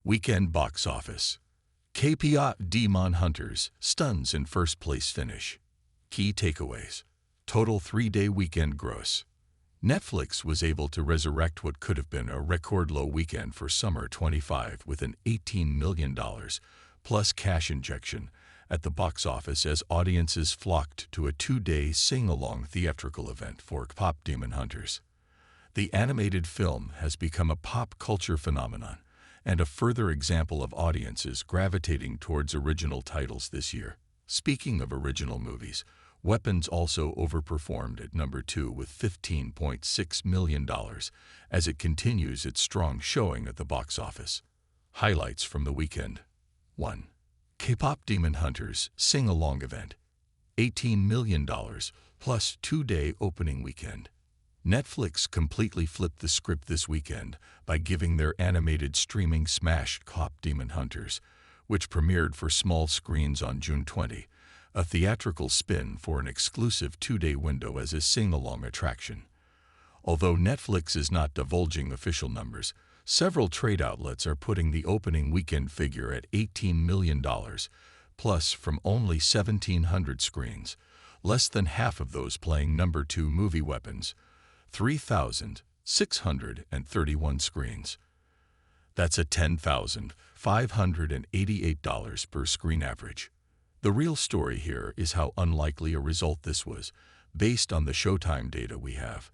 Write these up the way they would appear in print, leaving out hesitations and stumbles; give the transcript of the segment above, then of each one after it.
Weekend box office. KPop Demon Hunters stuns in first place finish. Key takeaways. Total 3-day weekend gross. Netflix was able to resurrect what could have been a record low weekend for summer 25 with an $18 million plus cash injection at the box office as audiences flocked to a 2-day sing-along theatrical event for KPop Demon Hunters. The animated film has become a pop culture phenomenon and a further example of audiences gravitating towards original titles this year. Speaking of original movies, Weapons also overperformed at number 2 with $15.6 million as it continues its strong showing at the box office. Highlights from the weekend. 1. KPop Demon Hunters Sing-Along Event. $18 million plus 2-day opening weekend. Netflix completely flipped the script this weekend by giving their animated streaming smash KPop Demon Hunters, which premiered for small screens on June 20, a theatrical spin for an exclusive 2-day window as a sing-along attraction. Although Netflix is not divulging official numbers, several trade outlets are putting the opening weekend figure at $18 million, plus from only 1,700 screens, less than half of those playing number 2 movie Weapons, 3,631 screens. That's a $10,588 per screen average. The real story here is how unlikely a result this was, based on the showtime data we have.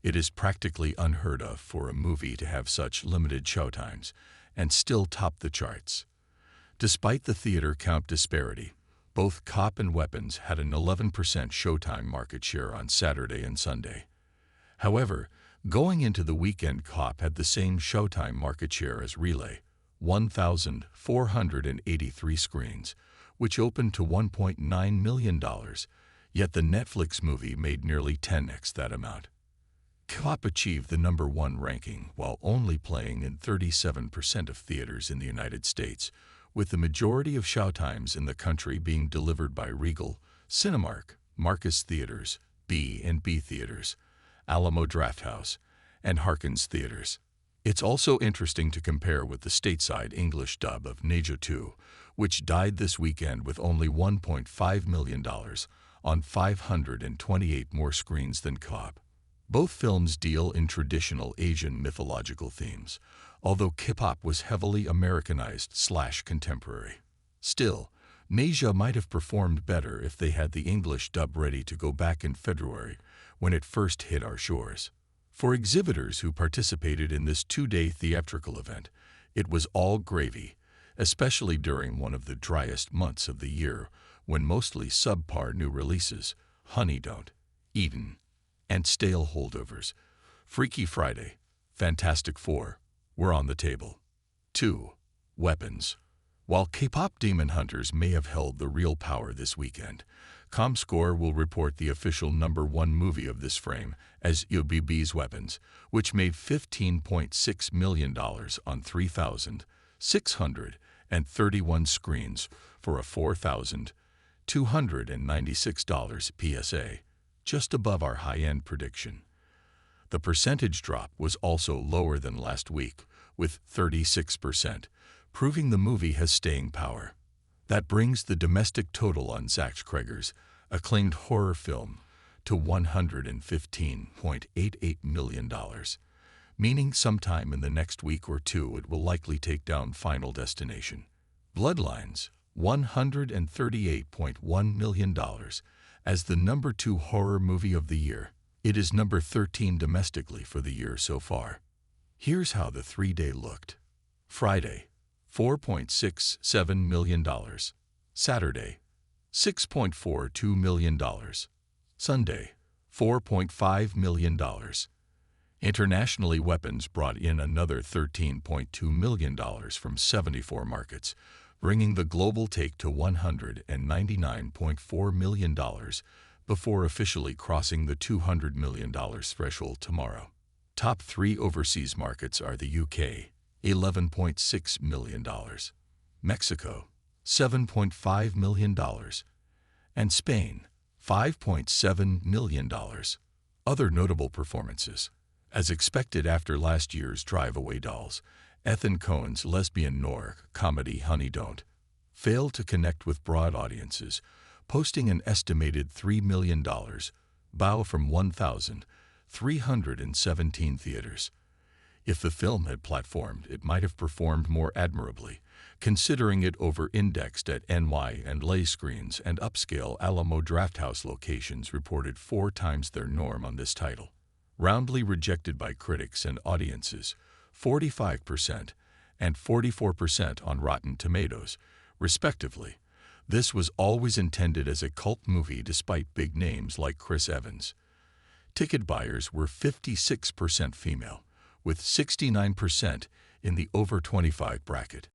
It is practically unheard of for a movie to have such limited showtimes and still top the charts. Despite the theater count disparity, both KPop and Weapons had an 11% showtime market share on Saturday and Sunday. However, going into the weekend, KPop had the same showtime market share as Relay, 1,483 screens, which opened to $1.9 million, yet the Netflix movie made nearly 10x that amount. KPop achieved the number 1 ranking while only playing in 37% of theaters in the United States, with the majority of showtimes in the country being delivered by Regal, Cinemark, Marcus Theaters, B&B Theaters, Alamo Drafthouse, and Harkins Theaters. It's also interesting to compare with the stateside English dub of Neja 2, which died this weekend with only $1.5 million on 528 more screens than KPop. Both films deal in traditional Asian mythological themes, although KPop was heavily Americanized/contemporary. Still, Neja might have performed better if they had the English dub ready to go back in February when it first hit our shores. For exhibitors who participated in this 2-day theatrical event, it was all gravy, especially during one of the driest months of the year when mostly subpar new releases, Honey Don't, Eden, and stale holdovers, Freaky Friday, Fantastic Four, were on the table. 2. Weapons. While KPop Demon Hunters may have held the real power this weekend, ComScore will report the official number 1 movie of this frame as UBB's Weapons, which made $15.6 million on 3,631 screens for a $4,296 PSA, just above our high-end prediction. The percentage drop was also lower than last week, with 36%, proving the movie has staying power. That brings the domestic total on Zach Cregger's acclaimed horror film to $115.88 million, meaning sometime in the next week or two it will likely take down Final Destination. Bloodlines, $138.1 million, as the number 2 horror movie of the year. It is number 13 domestically for the year so far. Here's how the 3-day looked. Friday, $4.67 million. Saturday, $6.42 million. Sunday, $4.5 million. Internationally, Weapons brought in another $13.2 million from 74 markets, bringing the global take to $199.4 million before officially crossing the $200 million threshold tomorrow. Top 3 overseas markets are the UK, $11.6 million, Mexico, $7.5 million, and Spain, $5.7 million. Other notable performances. As expected after last year's Drive Away Dolls, Ethan Cohen's lesbian noir comedy Honey Don't failed to connect with broad audiences, posting an estimated $3 million bow from 1,317 theaters. If the film had platformed, it might have performed more admirably, considering it over-indexed at NY and LA screens, and upscale Alamo Drafthouse locations reported 4 times their norm on this title. Roundly rejected by critics and audiences, 45% and 44% on Rotten Tomatoes, respectively. This was always intended as a cult movie despite big names like Chris Evans. Ticket buyers were 56% female, with 69% in the over 25 bracket.